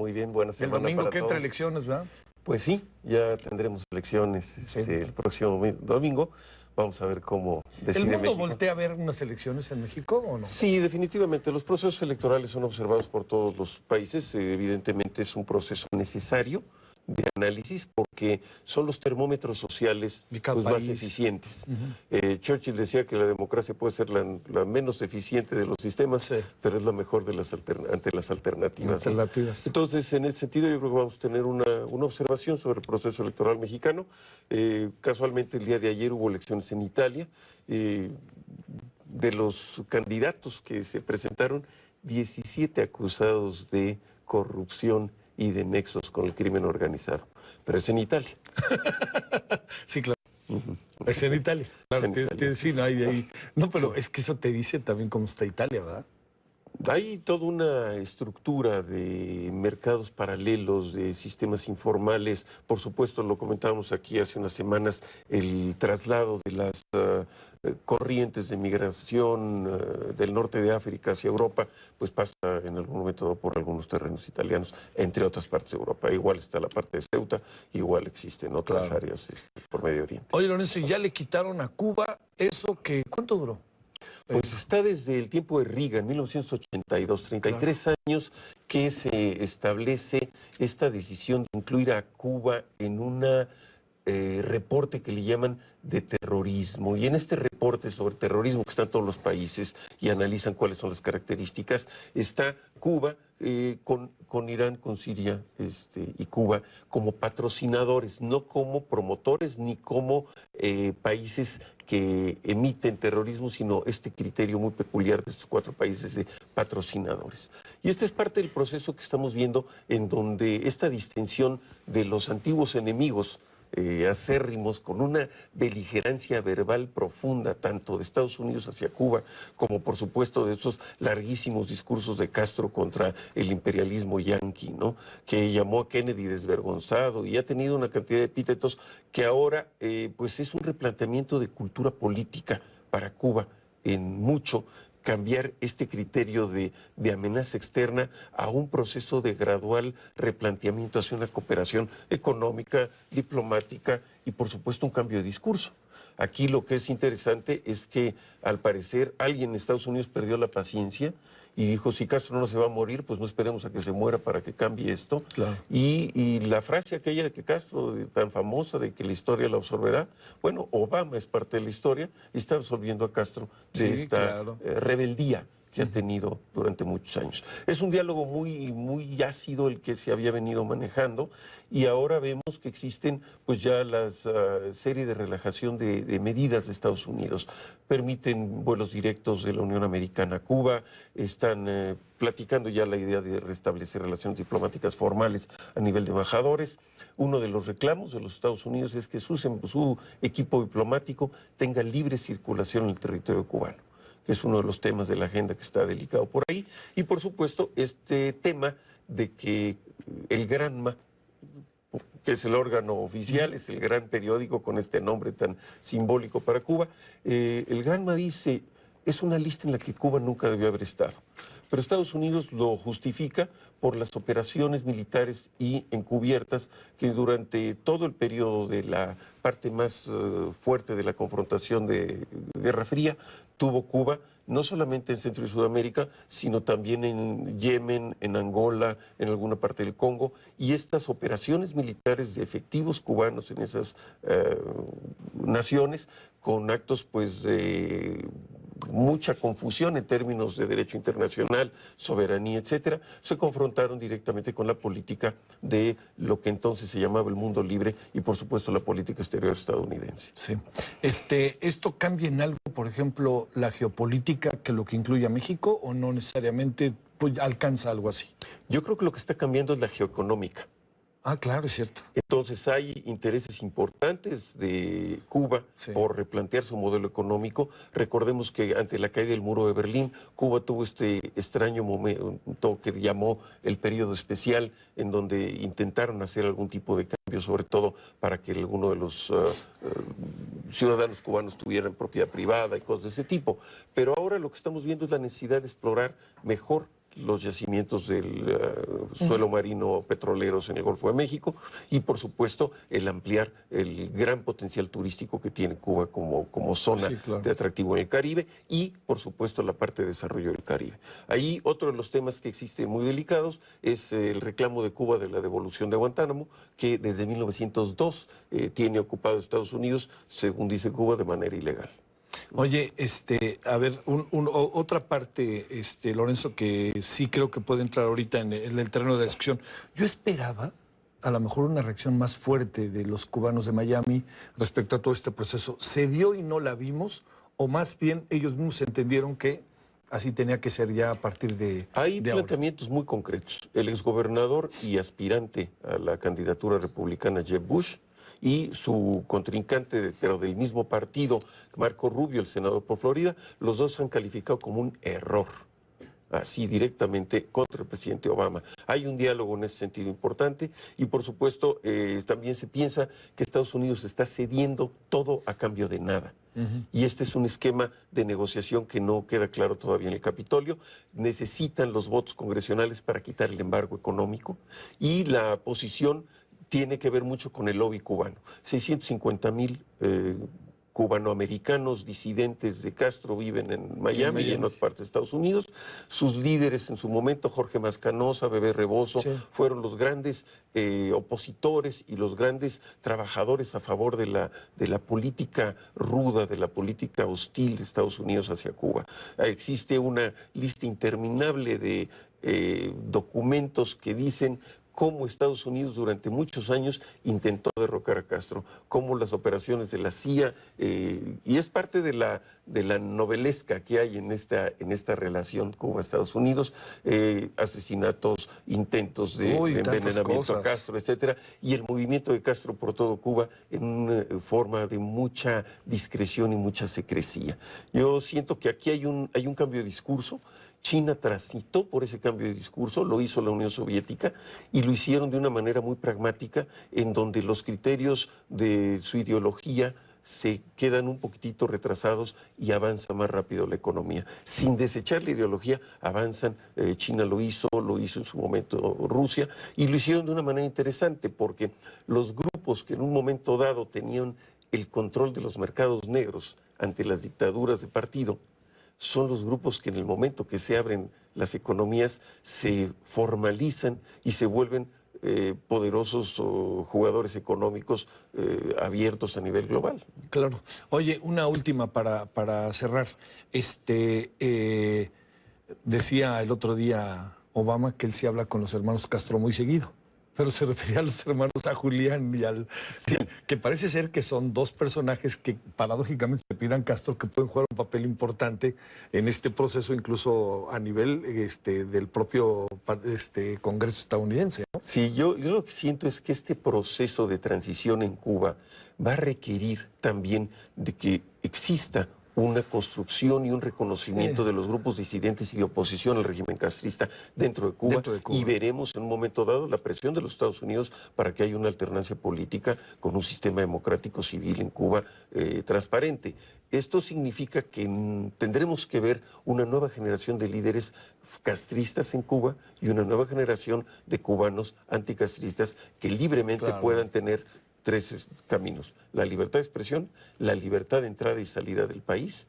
muy bien, buena El semana domingo para que todos. entra elecciones, ¿verdad? Pues sí, ya tendremos elecciones Sí. el próximo domingo. Vamos a ver cómo ¿El decide mundo México. voltea a ver unas elecciones en México o no? Sí, definitivamente. Los procesos electorales son observados por todos los países. Evidentemente es un proceso necesario de análisis porque son los termómetros sociales De cada pues, más país. eficientes. Churchill decía que la democracia puede ser la menos eficiente de los sistemas, Sí. pero es la mejor de ante las alternativas. ¿no? Alternativas. Entonces, en ese sentido, yo creo que vamos a tener una observación sobre el proceso electoral mexicano. Casualmente, el día de ayer hubo elecciones en Italia. De los candidatos que se presentaron, 17 acusados de corrupción y de nexos con el crimen organizado. Pero es en Italia. Sí, claro. Es en Italia. Claro, Es en Italia, sí, no, no, pero Sí. es que eso te dice también cómo está Italia, ¿verdad? Hay toda una estructura de mercados paralelos, de sistemas informales. Por supuesto, lo comentábamos aquí hace unas semanas, el traslado de las corrientes de migración del norte de África hacia Europa, pues pasa en algún momento por algunos terrenos italianos, entre otras partes de Europa. Igual está la parte de Ceuta, igual existen otras Claro. áreas por Medio Oriente. Oye, Lorenzo, y ya le quitaron a Cuba eso que, ¿cuánto duró? Pues está desde el tiempo de Reagan, 1982, 33 años que se establece esta decisión de incluir a Cuba en una reporte que le llaman de terrorismo. Y en este reporte sobre terrorismo, que están todos los países y analizan cuáles son las características, está Cuba con Irán, con Siria y Cuba como patrocinadores, no como promotores ni como países que emiten terrorismo, sino este criterio muy peculiar de estos cuatro países de patrocinadores. Y este es parte del proceso que estamos viendo en donde esta distinción de los antiguos enemigos acérrimos, con una beligerancia verbal profunda, tanto de Estados Unidos hacia Cuba, como por supuesto de esos larguísimos discursos de Castro contra el imperialismo yanqui, ¿no? Que llamó a Kennedy desvergonzado y ha tenido una cantidad de epítetos que ahora pues es un replanteamiento de cultura política para Cuba en mucho, cambiar este criterio de amenaza externa a un proceso de gradual replanteamiento hacia una cooperación económica, diplomática y por supuesto un cambio de discurso. Aquí lo que es interesante es que al parecer alguien en Estados Unidos perdió la paciencia y dijo, si Castro no se va a morir, pues no esperemos a que se muera para que cambie esto. Claro. Y la frase aquella de que Castro, tan famosa, de que la historia la absorberá, bueno, Obama es parte de la historia y está absorbiendo a Castro de Sí, esta claro. rebeldía que ha tenido durante muchos años. Es un diálogo muy ácido el que se había venido manejando y ahora vemos que existen pues ya las serie de relajación de medidas de Estados Unidos. Permiten vuelos directos de la Unión Americana a Cuba, están platicando ya la idea de restablecer relaciones diplomáticas formales a nivel de embajadores. Uno de los reclamos de los Estados Unidos es que su equipo diplomático tenga libre circulación en el territorio cubano, que es uno de los temas de la agenda que está delicado por ahí. Y por supuesto, este tema de que el Granma, que es el órgano oficial, es el gran periódico con este nombre tan simbólico para Cuba, el Granma dice, es una lista en la que Cuba nunca debió haber estado. Pero Estados Unidos lo justifica por las operaciones militares y encubiertas que durante todo el periodo de la parte más fuerte de la confrontación de Guerra Fría tuvo Cuba, no solamente en Centro y Sudamérica, sino también en Yemen, en Angola, en alguna parte del Congo, y estas operaciones militares de efectivos cubanos en esas naciones, con actos pues mucha confusión en términos de derecho internacional, soberanía, etcétera, se confrontaron directamente con la política de lo que entonces se llamaba el mundo libre y por supuesto la política exterior estadounidense. Sí. ¿Esto cambia en algo, por ejemplo, la geopolítica que lo que incluye a México o no necesariamente pues, alcanza algo así? Yo creo que lo que está cambiando es la geoeconómica. Ah, claro, es cierto. Entonces hay intereses importantes de Cuba por replantear su modelo económico. Recordemos que ante la caída del muro de Berlín, Cuba tuvo este extraño momento que llamó el periodo especial, en donde intentaron hacer algún tipo de cambio, sobre todo para que alguno de los ciudadanos cubanos tuvieran propiedad privada y cosas de ese tipo. Pero ahora lo que estamos viendo es la necesidad de explorar mejor los yacimientos del suelo marino petroleros en el Golfo de México y, por supuesto, el ampliar el gran potencial turístico que tiene Cuba como zona Sí, claro. de atractivo en el Caribe y, por supuesto, la parte de desarrollo del Caribe. Ahí otro de los temas que existen muy delicados es el reclamo de Cuba de la devolución de Guantánamo, que desde 1902 tiene ocupado Estados Unidos, según dice Cuba, de manera ilegal. Oye, a ver, otra parte, Lorenzo, que sí creo que puede entrar ahorita en el terreno de la discusión. Yo esperaba a lo mejor una reacción más fuerte de los cubanos de Miami respecto a todo este proceso. ¿Se dio y no la vimos? ¿O más bien ellos mismos entendieron que así tenía que ser ya a partir Hay de ahora? planteamientos muy concretos. El exgobernador y aspirante a la candidatura republicana Jeb Bush y su contrincante, pero del mismo partido, Marco Rubio, el senador por Florida, los dos han calificado como un error, así directamente contra el presidente Obama. Hay un diálogo en ese sentido importante y, por supuesto, también se piensa que Estados Unidos está cediendo todo a cambio de nada. Y este es un esquema de negociación que no queda claro todavía en el Capitolio. Necesitan los votos congresionales para quitar el embargo económico y la posición tiene que ver mucho con el lobby cubano. 650,000 cubanoamericanos disidentes de Castro viven en Miami y en otras partes de Estados Unidos. Sus líderes en su momento, Jorge Mascanosa, Bebé Rebozo, Sí. fueron los grandes opositores y los grandes trabajadores a favor de la política ruda, de la política hostil de Estados Unidos hacia Cuba. Existe una lista interminable de documentos que dicen cómo Estados Unidos durante muchos años intentó derrocar a Castro, cómo las operaciones de la CIA, y es parte de la novelesca que hay en esta relación Cuba-Estados Unidos, asesinatos, intentos de envenenamiento a Castro, etcétera, y el movimiento de Castro por todo Cuba en una forma de mucha discreción y mucha secrecía. Yo siento que aquí hay un cambio de discurso. China transitó por ese cambio de discurso, lo hizo la Unión Soviética y lo hicieron de una manera muy pragmática, en donde los criterios de su ideología se quedan un poquitito retrasados y avanza más rápido la economía. Sin desechar la ideología, avanzan. China lo hizo en su momento Rusia, y lo hicieron de una manera interesante, porque los grupos que en un momento dado tenían el control de los mercados negros ante las dictaduras de partido, son los grupos que en el momento que se abren las economías se formalizan y se vuelven poderosos jugadores económicos abiertos a nivel global. Claro. Oye, una última para cerrar. Decía el otro día Obama que él sí habla con los hermanos Castro muy seguido, pero se refería a los hermanos, a Julián y al... Sí. Que parece ser que son dos personajes que paradójicamente se pidan Castro, que pueden jugar un papel importante en este proceso, incluso a nivel del propio Congreso estadounidense, ¿no? Sí, yo lo que siento es que este proceso de transición en Cuba va a requerir también de que exista una construcción y un reconocimiento de los grupos disidentes y de oposición al régimen castrista dentro de Cuba. Y veremos en un momento dado la presión de los Estados Unidos para que haya una alternancia política con un sistema democrático civil en Cuba transparente. Esto significa que tendremos que ver una nueva generación de líderes castristas en Cuba y una nueva generación de cubanos anticastristas que libremente puedan tener tres caminos: la libertad de expresión, la libertad de entrada y salida del país